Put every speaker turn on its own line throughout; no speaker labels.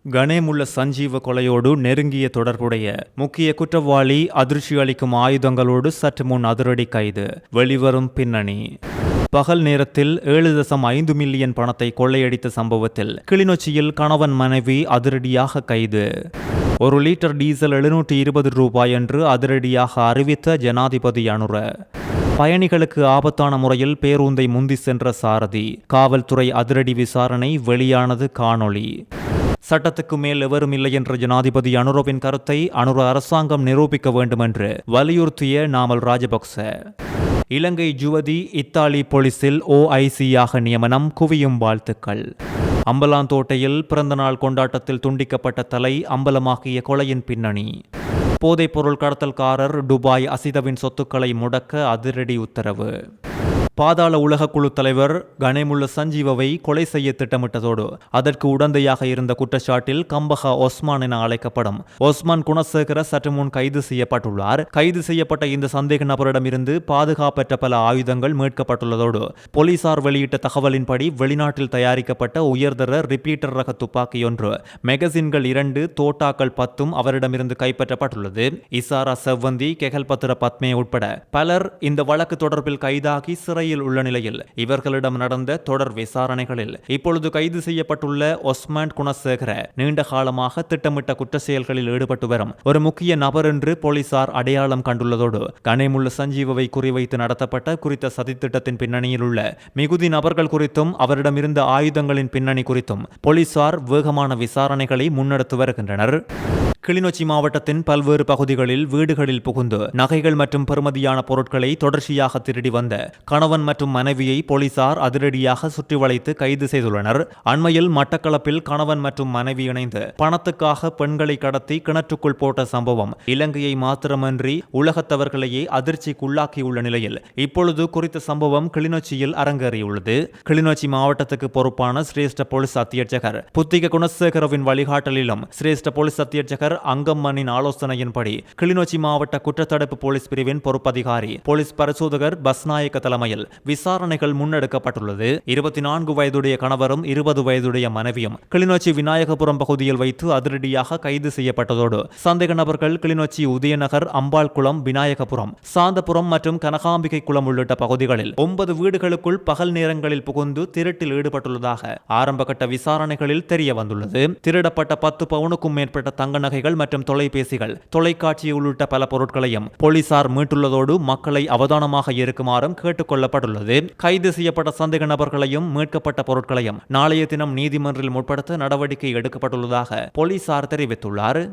கணேமுள்ள சஞ்சீவ கொலையோடு நெருங்கிய தொடர்புடைய முக்கிய குற்றவாளி அதிர்ச்சி அளிக்கும் ஆயுதங்களோடு சற்று முன் அதிரடி கைது. வெளிவரும் பின்னணி. பகல் நேரத்தில் 7.5 மில்லியன் பணத்தை கொள்ளையடித்த சம்பவத்தில் கிளிநொச்சியில் கணவன் மனைவி அதிரடியாக கைது. 1 லிட்டர் டீசல் 720 ரூபாய் என்று அதிரடியாக அறிவித்த ஜனாதிபதி அனுர. பயணிகளுக்கு ஆபத்தான முறையில் பேருந்தை முந்தி சென்ற சாரதி. காவல்துறை அதிரடி விசாரணை வெளியானது காணொளி. சட்டத்துக்கு மேல் எவரும் இல்லை என்ற ஜனாதிபதி அனுரவின் கருத்தை அனுர அரசாங்கம் நிரூபிக்க வேண்டும் என்று வலியுறுத்திய நாமல் ராஜபக்ச. இலங்கை யுவதி இத்தாலி போலீசில் OIC-யாக நியமனம், குவியும் வாழ்த்துக்கள். அம்பலாந்தோட்டையில் பிறந்தநாள் கொண்டாட்டத்தில் துண்டிக்கப்பட்ட தலை அம்பலமாக்கிய கொலையின் பின்னணி. போதைப்பொருள் கடத்தல்காரர் துபாய் அசிதவின் சொத்துக்களை முடக்க அதிரடி உத்தரவு. பாதாள உலகக்குழு தலைவர் கணேமுள்ள சஞ்சீவவை கொலை செய்ய திட்டமிட்டதோடு அதற்கு உடந்தையாக இருந்த குற்றச்சாட்டில் கம்பஹா ஒஸ்மான் என அழைக்கப்படும் ஒஸ்மான் குணசேகர சற்று முன் கைது செய்யப்பட்டுள்ளார். கைது செய்யப்பட்ட இந்த சந்தேக நபரிடமிருந்து பாதுகாப்பற்ற பல ஆயுதங்கள் மீட்கப்பட்டுள்ளதோடு போலீசார் வெளியிட்ட தகவலின்படி வெளிநாட்டில் தயாரிக்கப்பட்ட உயர்தர ரிப்பீட்டர் ரக துப்பாக்கியொன்று, மெகசின்கள் 2, தோட்டாக்கள் 10 அவரிடமிருந்து கைப்பற்றப்பட்டுள்ளது. இசாரா செவ்வந்தி, கெகல்பத்திர பத்மே உட்பட பலர் இந்த வழக்கு தொடர்பில் கைதாகி சிறையில் உள்ள நிலையில் இவர்களிடம் நடந்த தொடர் விசாரணைகளில் இப்பொழுது கைது செய்யப்பட்டுள்ள ஒஸ்மான் குணசேகர நீண்ட காலமாக திட்டமிட்ட குற்ற செயல்களில் ஈடுபட்டு வரும் ஒரு முக்கிய நபர் என்று போலீசார் அடையாளம் கண்டுள்ளதோடு கணேமுள்ள சஞ்சீவவை குறிவைத்து நடத்தப்பட்ட குறித்த சதித்திட்டத்தின் பின்னணியில் உள்ள மிகுதி நபர்கள் குறித்தும் அவரிடமிருந்த ஆயுதங்களின் பின்னணி குறித்தும் போலீசார் வேகமான விசாரணைகளை முன்னெடுத்து வருகின்றனர். கிளிநொச்சி மாவட்டத்தின் பல்வேறு பகுதிகளில் வீடுகளில் புகுந்து நகைகள் மற்றும் பெறுமதியான பொருட்களை தொடர்ச்சியாக திருடி வந்த கணவன் மற்றும் மனைவியை போலீசார் அதிரடியாக சுற்றி வளைத்து கைது செய்துள்ளனர். அண்மையில் மட்டக்களப்பில் கணவன் மற்றும் மனைவி இணைந்து பணத்துக்காக பெண்களை கடத்தி கிணற்றுக்குள் போட்ட சம்பவம் இலங்கையை மாத்திரமன்றி உலகத்தவர்களையே அதிர்ச்சிக்குள்ளாக்கியுள்ள நிலையில் இப்பொழுது குறித்த சம்பவம் கிளிநொச்சியில் அரங்கேறியுள்ளது. கிளிநொச்சி மாவட்டத்துக்கு பொறுப்பான சிரேஷ்ட போலீஸ் அத்தியட்சகர் புத்திக குணசேகரவின் வழிகாட்டலிலும் சிரேஷ்ட போலீஸ் அத்தியட்சகர் அங்கம்மனின் ஆலோசனையின்படி கிளிநொச்சி மாவட்ட குற்றத்தடுப்பு போலீஸ் பிரிவின் பொறுப்பதிகாரி போலீஸ் பரிசோதகர் பஸ்நாயக்க தலைமையில் விசாரணைகள் முன்னெடுக்கப்பட்டுள்ளது. 24 வயதுடைய கணவரும் 20 வயதுடைய மனைவியும் கிளிநொச்சி விநாயகபுரம் பகுதியில் வைத்து அதிரடியாக கைது செய்யப்பட்டதோடு சந்தேக நபர்கள் கிளிநொச்சி உதயநகர், அம்பாள்குளம், விநாயகபுரம், சாந்தபுரம் மற்றும் கனகாம்பிகை குளம் உள்ளிட்ட பகுதிகளில் 9 வீடுகளுக்குள் பகல் நேரங்களில் புகுந்து திருட்டில் ஈடுபட்டுள்ளதாக ஆரம்பகட்ட விசாரணைகளில் தெரிய வந்துள்ளது. திருடப்பட்ட 10 பவுனுக்கும் மேற்பட்ட தங்க நகைகள் மற்றும் தொலைபேசிகள், தொலைக்காட்சி உள்ளிட்ட பல பொருட்களையும் போலீசார் மீட்டுள்ளதோடு மக்களை அவதானமாக இருக்குமாறும் கேட்டுக் கொள்ளப்பட்டுள்ளது. கைது செய்யப்பட்ட சந்தேக நபர்களையும் மீட்கப்பட்ட பொருட்களையும் நாளைய தினம் நீதிமன்றில் முற்படுத்த நடவடிக்கை எடுக்கப்பட்டுள்ளதாக போலீசார் தெரிவித்துள்ளார்.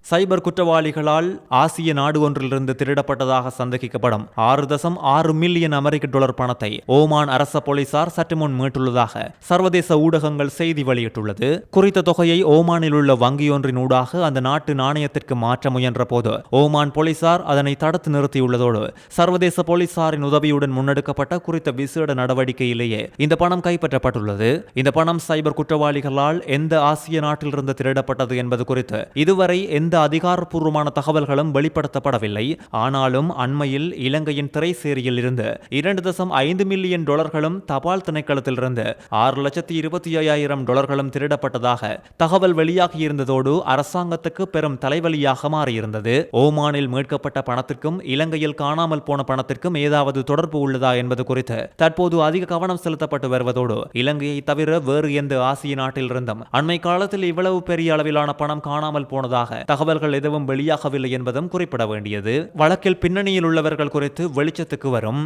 சைபர் குற்றவாளிகளால் ஆசிய நாடு ஒன்றிலிருந்து திருடப்பட்டதாக சந்தேகிக்கப்படும் 6.6 மில்லியன் அமெரிக்க டாலர் பணத்தை ஓமான் அரச போலீசார் சற்று முன் மீட்டுள்ளதாக சர்வதேச ஊடகங்கள் செய்தி வெளியிட்டுள்ளது. குறித்த தொகையை ஓமானில் உள்ள வங்கியொன்றின் ஊடாக அந்த நாட்டு நாணயத்திற்கு மாற்ற முயன்ற போது ஓமான் போலீசார் அதனை தடுத்து நிறுத்தியுள்ளதோடு சர்வதேச போலீசாரின் உதவியுடன் முன்னெடுக்கப்பட்ட குறித்த விசேட நடவடிக்கையிலேயே இந்த பணம் கைப்பற்றப்பட்டுள்ளது. இந்த பணம் சைபர் குற்றவாளிகளால் எந்த ஆசிய நாட்டிலிருந்து திருடப்பட்டது என்பது குறித்து இதுவரை எந்த அதிகாரப்பூர்வமான தகவல்களும் வெளிப்படுத்தப்படவில்லை. ஆனாலும் அண்மையில் இலங்கையின் திரைசேரியில் இருந்து 2.5 மில்லியன் டாலர்களும் தபால் திணைக்களத்திலிருந்து 6,25,000 டாலர்களும் திருடப்பட்டதாக தகவல் வெளியாகியிருந்ததோடு அரசாங்கத்துக்கு பெரும் தலைவலியாக மாறியிருந்தது. ஓமானில் மீட்கப்பட்ட பணத்திற்கும் இலங்கையில் காணாமல் போன பணத்திற்கும் ஏதாவது தொடர்பு உள்ளதா என்பது குறித்து தற்போது அதிக கவனம் செலுத்தப்பட்டு வருவதோடு இலங்கையை தவிர வேறு எந்த ஆசிய நாட்டிலிருந்தும் அண்மை காலத்தில் இவ்வளவு பெரிய அளவிலான பணம் காணாமல் போனதாக தகவல்கள் எதுவும் வெளியாகவில்லை என்பதும் குறிப்பிட வேண்டியது. வழக்கில் பின்னணியில் உள்ளவர்கள் குறித்து வெளிச்சத்துக்கு வரும்.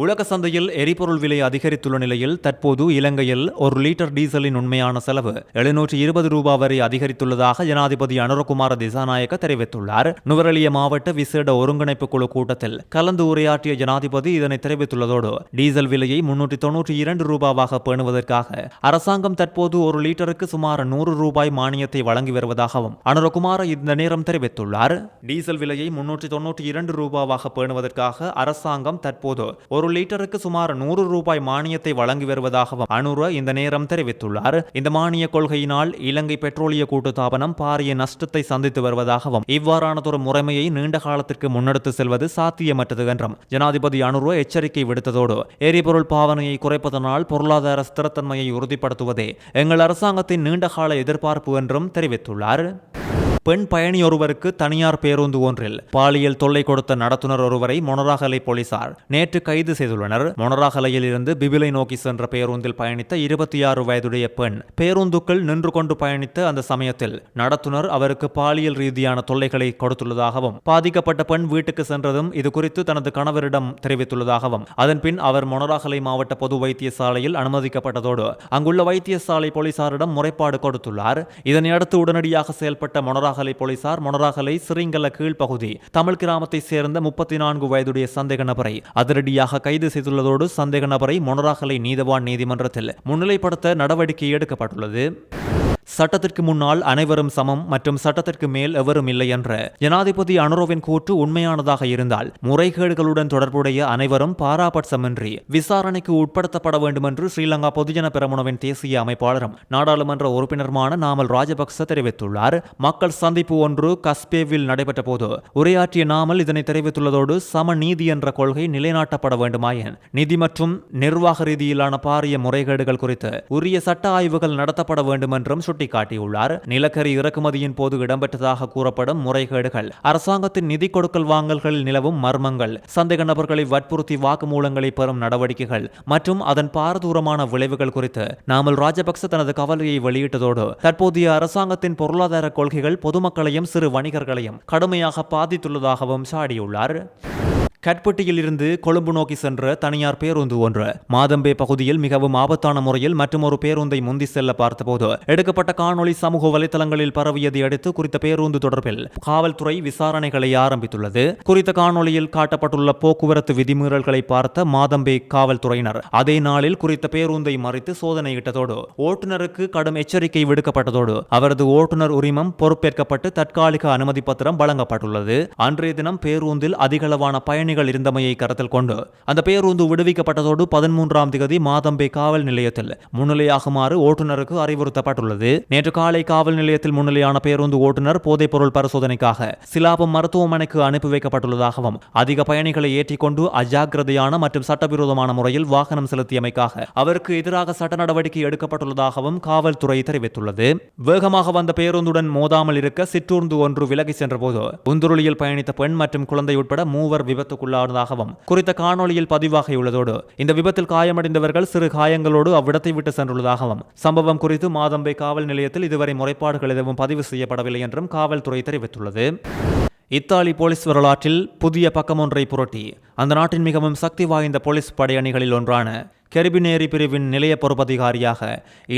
உலக சந்தையில் எரிபொருள் விலை அதிகரித்துள்ள நிலையில் தற்போது இலங்கையில் 1 லிட்டர் டீசலின் உண்மையான செலவு 720 ரூபாய் வரை அதிகரித்துள்ளதாக ஜனாதிபதி அனுரகுமார திசாநாயக்க தெரிவித்துள்ளார். நுவரெலிய மாவட்ட விசேட ஒருங்கிணைப்பு குழு கூட்டத்தில் கலந்து உரையாற்றிய ஜனாதிபதி இதனை தெரிவித்துள்ளதோடு டீசல் விலையை 392 ரூபாவாக பேணுவதற்காக அரசாங்கம் தற்போது 1 லிட்டருக்கு சுமார் 100 ரூபாய் மானியத்தை வழங்கி வருவதாகவும் அனுரகுமார இந்த நேரம் தெரிவித்துள்ளார். டீசல் விலையை 392 ரூபாவாக பேணுவதற்காக அரசாங்கம் தற்போது ஒரு லிட்டருக்கு சுமார் 100 ரூபாய் மானியத்தை வழங்கி வருவதாகவும் அனுர இந்த நேரம் தெரிவித்துள்ளார். இந்த மானிய கொள்கையினால் இலங்கை பெட்ரோலிய கூட்டுத்தாபனம் பாரிய நஷ்டத்தை சந்தித்து வருவதாகவும் இவ்வாறானதொரு முறைமையை நீண்ட காலத்திற்கு முன்னெடுத்து செல்வது சாத்தியமற்றது என்றும் ஜனாதிபதி அனுர எச்சரிக்கை விடுத்ததோடு எரிபொருள் பாவனையை குறைப்பதனால் பொருளாதார ஸ்திரத்தன்மையை உறுதிப்படுத்துவதே எங்கள் அரசாங்கத்தின் நீண்டகால எதிர்பார்ப்பு என்றும் தெரிவித்துள்ளார். பெண் பயணி ஒருவருக்கு தனியார் பேருந்து ஒன்றில் பாலியல் தொல்லை கொடுத்த நடத்துனர் ஒருவரை மொனராகலை போலீசார் நேற்று கைது செய்துள்ளனர். மொனராகலையில் இருந்து பிபிலை நோக்கி சென்ற பேருந்தில் பயணித்த 26 வயதுடைய பெண் பேருந்துக்குள் நின்று கொண்டு பயணித்த அந்த சமயத்தில் நடத்துனர் அவருக்கு பாலியல் ரீதியான தொல்லைகளை கொடுத்துள்ளதாகவும் பாதிக்கப்பட்ட பெண் வீட்டுக்கு சென்றதும் இது குறித்து தனது கணவரிடம் தெரிவித்துள்ளதாகவும் அதன்பின் அவர் மொனராகலை மாவட்ட பொது வைத்தியசாலையில் அனுமதிக்கப்பட்டதோடு அங்குள்ள வைத்தியசாலை போலீசாரிடம் முறைப்பாடு கொடுத்துள்ளார். இதனையடுத்து உடனடியாக செயல்பட்ட மொனராகலை போலீசார் மொனராகலை சிறிங்கல கீழ்பகுதி தமிழ் கிராமத்தை சேர்ந்த 34 வயதுடைய சந்தேக நபரை அதிரடியாக கைது செய்துள்ளதோடு சந்தேக நபரை மொனராகலை நீதவான் நீதிமன்றத்தில் முன்னிலைப்படுத்த நடவடிக்கை எடுக்கப்பட்டுள்ளது. சட்டத்திற்கு முன்னால் அனைவரும் சமம் மற்றும் சட்டத்திற்கு மேல் எவரும் இல்லை என்ற ஜனாதிபதி அனுரவின் கூற்று உண்மையானதாக இருந்தால் முறைகேடுகளுடன் தொடர்புடைய அனைவரும் பாராபட்சமின்றி விசாரணைக்கு உட்படுத்தப்பட வேண்டும் என்று ஸ்ரீலங்கா பொதுஜன பெரமுனவின் தேசிய அமைப்பாளரும் நாடாளுமன்ற உறுப்பினருமான நாமல் ராஜபக்ச தெரிவித்துள்ளார். மக்கள் சந்திப்பு ஒன்று கஸ்பேவில் நடைபெற்ற போது உரையாற்றிய நாமல் இதனை தெரிவித்துள்ளதோடு சம நீதி என்ற கொள்கை நிலைநாட்டப்பட வேண்டுமாயின் நிதி மற்றும் நிர்வாக ரீதியிலான பாரிய முறைகேடுகள் குறித்து உரிய சட்ட ஆய்வுகள் நடத்தப்பட வேண்டும் என்றும் சுட்டிக்காட்டியுள்ளார். நிலக்கரி இறக்குமதியின் போது இடம்பெற்றதாக கூறப்படும் முறைகேடுகள், அரசாங்கத்தின் நிதி கொடுக்கல் வாங்கல்களில் நிலவும் மர்மங்கள், சந்தேக நபர்களை வற்புறுத்தி வாக்குமூலங்களை பெறும் நடவடிக்கைகள் மற்றும் அதன் பாரதூரமான விளைவுகள் குறித்து நாமல் ராஜபக்ச தனது கவலையை வெளியிட்டதோடு தற்போதைய அரசாங்கத்தின் பொருளாதார கொள்கைகள் பொதுமக்களையும் சிறு வணிகர்களையும் கடுமையாக பாதித்துள்ளதாகவும் சாடியுள்ளார். கட்பட்டியில் இருந்து கொழும்பு நோக்கி சென்ற தனியார் பேருந்து ஒன்று மாதம்பே பகுதியில் மிகவும் ஆபத்தான முறையில் மற்றொரு பேருந்தை முந்தி செல்ல பார்த்தபோது எடுக்கப்பட்ட காணொளி சமூக வலைதளங்களில் பரவியதை அடுத்து குறித்த பேருந்து தொடர்பில் காவல்துறை விசாரணைகளை ஆரம்பித்துள்ளது. குறித்த காணொளியில் காட்டப்பட்டுள்ள போக்குவரத்து விதிமீறல்களை பார்த்த மாதம்பே காவல்துறையினர் அதே நாளில் குறித்த பேருந்தை மறித்து சோதனையிட்டதோடு ஓட்டுநருக்கு கடும் எச்சரிக்கை விடுக்கப்பட்டதோடு அவரது ஓட்டுநர் உரிமம் பொறுப்பேற்கப்பட்டு தற்காலிக அனுமதி பத்திரம் வழங்கப்பட்டுள்ளது. அன்றைய தினம் பேருந்தில் அதிகளவான பயணிகள் இருந்தமையை கருத்தில் கொண்டு அந்த பேருந்து விடுவிக்கப்பட்டதோடு 13ஆம் தேதி மாதம்பே காவல் நிலையத்தில் முன்னிலையாகுமாறு ஓட்டுநருக்கு அறிவுறுத்தப்பட்டுள்ளது. நேற்று காலை காவல் நிலையத்தில் முன்னிலையான பேருந்து ஓட்டுநர் போதைப் பொருள் பரிசோதனைக்காக சிலாபம் மருத்துவமனைக்கு அனுப்பி வைக்கப்பட்டுள்ளதாகவும் அதிக பயணிகளை ஏற்றிக்கொண்டு அஜாக்கிரதையான மற்றும் சட்டவிரோதமான முறையில் வாகனம் செலுத்தியமைக்காக அவருக்கு எதிராக சட்ட நடவடிக்கை எடுக்கப்பட்டுள்ளதாகவும் காவல்துறை தெரிவித்துள்ளது. வேகமாக வந்த பேருந்துடன் மோதாமல் இருக்க சிற்றூர்ந்து ஒன்று விலகி சென்றபோது உந்துருளியில் பயணித்த பெண் மற்றும் குழந்தை உட்பட 3 விபத்துக்குள்ளானதாகவும் குறித்த காணொளியில் பதிவாகியுள்ளதோடு இந்த விபத்தில் காயமடைந்தவர்கள் சிறு காயங்களோடு அவ்விடத்தை விட்டு சென்றுள்ளதாகவும் சம்பவம் குறித்து மாதம்பே காவல் நிலையத்தில் இதுவரை முறைப்பாடுகள் எதுவும் பதிவு செய்யப்படவில்லை என்றும் காவல்துறை தெரிவித்துள்ளது. இத்தாலி போலீஸ் வரலாற்றில் புதிய பக்கம் ஒன்றை புரட்டி அந்த நாட்டின் மிகவும் சக்தி வாய்ந்த போலீஸ் படையணிகளில் ஒன்றான கெரிபினேரி பிரிவின் நிலைய பொறுப்பதிகாரியாக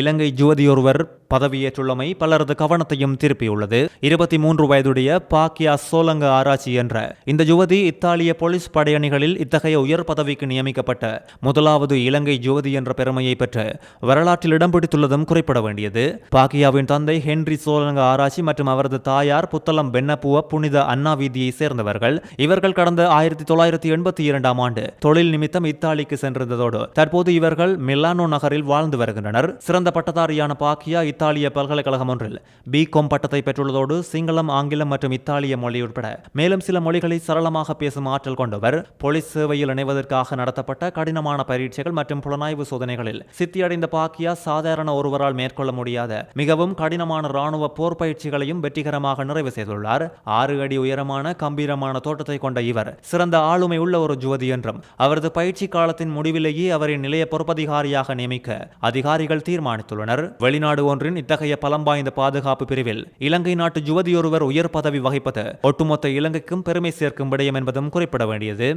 இலங்கை யுவதியொருவர் பதவியேற்றுள்ளமை பலரது கவனத்தையும் திருப்பியுள்ளது. 23 வயதுடைய பாக்கியா சோலங்க ஆராய்ச்சி என்ற இந்த யுவதி இத்தாலிய போலீஸ் படையணிகளில் இத்தகைய உயர் பதவிக்கு நியமிக்கப்பட்ட முதலாவது இலங்கை யுவதி என்ற பெருமையை பெற்று வரலாற்றில் இடம் பிடித்துள்ளதும் குறிப்பிட வேண்டியது. பாக்கியாவின் தந்தை ஹென்றி சோலங்க ஆராய்ச்சி மற்றும் அவரது தாயார் புத்தளம் பென்னப்புவ புனித அண்ணா வீதியை சேர்ந்தவர்கள். இவர்கள் கடந்த 1982ஆம் ஆண்டு தொழில் நிமித்தம் இத்தாலிக்கு சென்றிருந்ததோடு தற்போது இவர்கள் மிலானோ நகரில் வாழ்ந்து வருகின்றனர். சிறந்த பட்டதாரியான பாக்கியா இத்தாலிய பல்கலைக்கழகம் ஒன்றில் B.Com பட்டத்தை பெற்றுள்ளதோடு சிங்களம், ஆங்கிலம் மற்றும் இத்தாலிய மொழி உட்பட மேலும் சில மொழிகளை சரளமாக பேசும் ஆற்றல் கொண்டவர். போலீஸ் சேவையில் இணைவதற்காக நடத்தப்பட்ட கடினமான பரீட்சைகள் மற்றும் புலனாய்வு சோதனைகளில் சித்தியடைந்த பாக்கியா சாதாரண ஒருவரால் மேற்கொள்ள முடியாத மிகவும் கடினமான இராணுவ போர் பயிற்சிகளையும் வெற்றிகரமாக நிறைவு செய்துள்ளார். 6 அடி உயரமான கம்பீரமான தோட்டத்தை கொண்ட இவர் சிறந்த ஆளுமை உள்ள ஒரு யுவதி என்றும் அவரது பயிற்சி காலத்தின் முடிவிலேயே அவரின் நிலைய பொறுப்பதிகாரியாக நியமிக்க அதிகாரிகள் தீர்மானித்துள்ளனர். வெளிநாடு ஒன்றின் இத்தகைய பலம் வாய்ந்த பாதுகாப்பு பிரிவில் இலங்கை நாட்டு யுவதியொருவர் உயர் பதவி வகிப்பது ஒட்டுமொத்த இலங்கைக்கும் பெருமை சேர்க்கும் விடயம் என்பதும் குறிப்பிட வேண்டியது.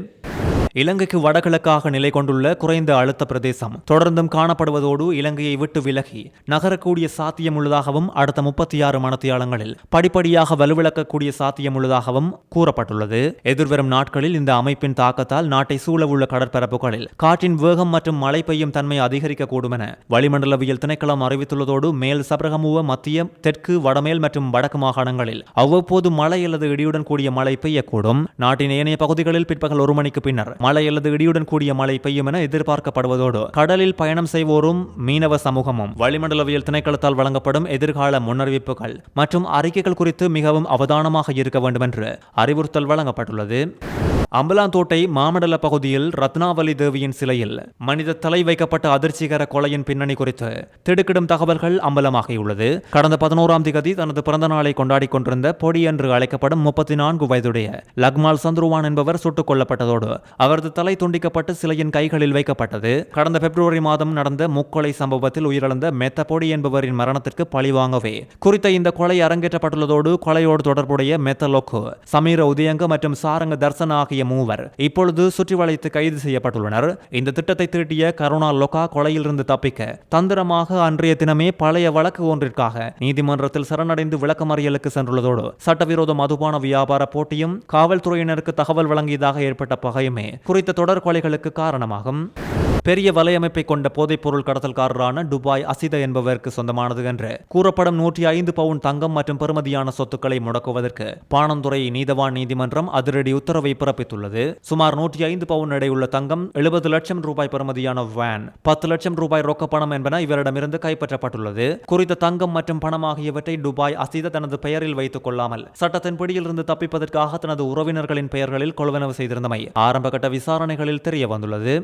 இலங்கைக்கு வடகிழக்காக நிலை கொண்டுள்ள குறைந்த அழுத்த பிரதேசம் தொடர்ந்தும் காணப்படுவதோடு இலங்கையை விட்டு விலகி நகரக்கூடிய சாத்தியமுள்ளதாகவும் அடுத்த 36 மணித்தியாலங்களில் படிப்படியாக வலுவிழக்கக்கூடிய சாத்தியமுள்ளதாகவும் கூறப்பட்டுள்ளது. எதிர்வரும் நாட்களில் இந்த அமைப்பின் தாக்கத்தால் நாட்டை சூழவுள்ள கடற்பரப்புகளில் காற்றின் வேகம் மற்றும் மழை பெய்யும் தன்மை அதிகரிக்கக்கூடும் என வளிமண்டலவியல் திணைக்களம் அறிவித்துள்ளதோடு மேல் சபரகமுவ, மத்திய, தெற்கு, வடமேல் மற்றும் வடக்கு மாகாணங்களில் அவ்வப்போது மழை அல்லது இடியுடன் கூடிய மழை பெய்யக்கூடும். நாட்டின் ஏனைய பகுதிகளில் பிற்பகல் 1 மணிக்கு பின்னர் மழை அல்லது இடியுடன் கூடிய மழை பெய்யும் என எதிர்பார்க்கப்படுவதோடு கடலில் பயணம் செய்வோரும் மீனவ சமூகமும் வளிமண்டலவியல் திணைக்களத்தால் வழங்கப்படும் எதிர்கால முன்னறிவிப்புகள் மற்றும் அறிக்கைகள் குறித்து மிகவும் அவதானமாக இருக்க வேண்டும் என்று அறிவுறுத்தல் வழங்கப்பட்டுள்ளது. அம்பலாந்தோட்டை மாமண்டல பகுதியில் ரத்னாவலி தேவியின் சிலையில் மனித தலை வைக்கப்பட்ட அதிர்ச்சிகர கொலையின் பின்னணி குறித்து திடுக்கிடும் தகவல்கள் அம்பலமாகியுள்ளது. கடந்த 11ஆம் தேதி தனது பிறந்த நாளை கொண்டாடி கொண்டிருந்த பொடி என்று அழைக்கப்படும் 34 வயதுடைய லக்மால் சந்துருவான் என்பவர் சுட்டுக் கொல்லப்பட்டதோடு அவரது தலை துண்டிக்கப்பட்டு சிலையின் கைகளில் வைக்கப்பட்டது. கடந்த பிப்ரவரி மாதம் நடந்த முக்கொலை சம்பவத்தில் உயிரிழந்த மெத்த பொடி என்பவரின் மரணத்திற்கு பழிவாங்கவே குறித்த இந்த கொலை அரங்கேற்றப்பட்டுள்ளதோடு கொலையோடு தொடர்புடைய மெத்த லொக்கு, சமீர உதயங்க மற்றும் சாரங்க தர்சன் ஆகிய மூவர் இப்பொழுது சுற்றி வளைத்து கைது செய்யப்பட்டுள்ளனர். இந்த திட்டத்தை தீட்டிய கருணா லொகா கொலையிலிருந்து தப்பிக்க தந்திரமாக அன்றைய தினமே பழைய வழக்கு ஒன்றிற்காக நீதிமன்றத்தில் சரணடைந்து விளக்கமறியலுக்கு சென்றுள்ளதோடு சட்டவிரோத மதுபான வியாபார போட்டியும் காவல்துறையினருக்கு தகவல் வழங்கியதாக ஏற்பட்ட பகையுமே குறித்த தொடர் கொலைகளுக்கு காரணமாகும். பெரிய வலையமைப்பை கொண்ட போதைப் பொருள் கடத்தல்காரரான துபாய் அசித என்பவருக்கு சொந்தமானது என்று கூறப்படும் 105 பவுண்ட் தங்கம் மற்றும் பெறுமதியான சொத்துக்களை முடக்குவதற்கு பாணந்துறை நீதவான் நீதிமன்றம் அதிரடி உத்தரவை பிறப்பித்துள்ளது. சுமார் 105 பவுண்ட் எடையுள்ள தங்கம், 70 லட்சம் ரூபாய் பெறுமதியான வேன், 10 லட்சம் ரூபாய் ரொக்க பணம் என்பன இவரிடமிருந்து கைப்பற்றப்பட்டுள்ளது. குறித்த தங்கம் மற்றும் பணம் ஆகியவற்றை துபாய் அசித தனது பெயரில் வைத்துக் கொள்ளாமல் சட்டத்தின் பிடியிலிருந்து தப்பிப்பதற்காக தனது உறவினர்களின் பெயர்களில் கொள்வனவு செய்திருந்தமை ஆரம்பகட்ட விசாரணைகளில் தெரிய வந்துள்ளது.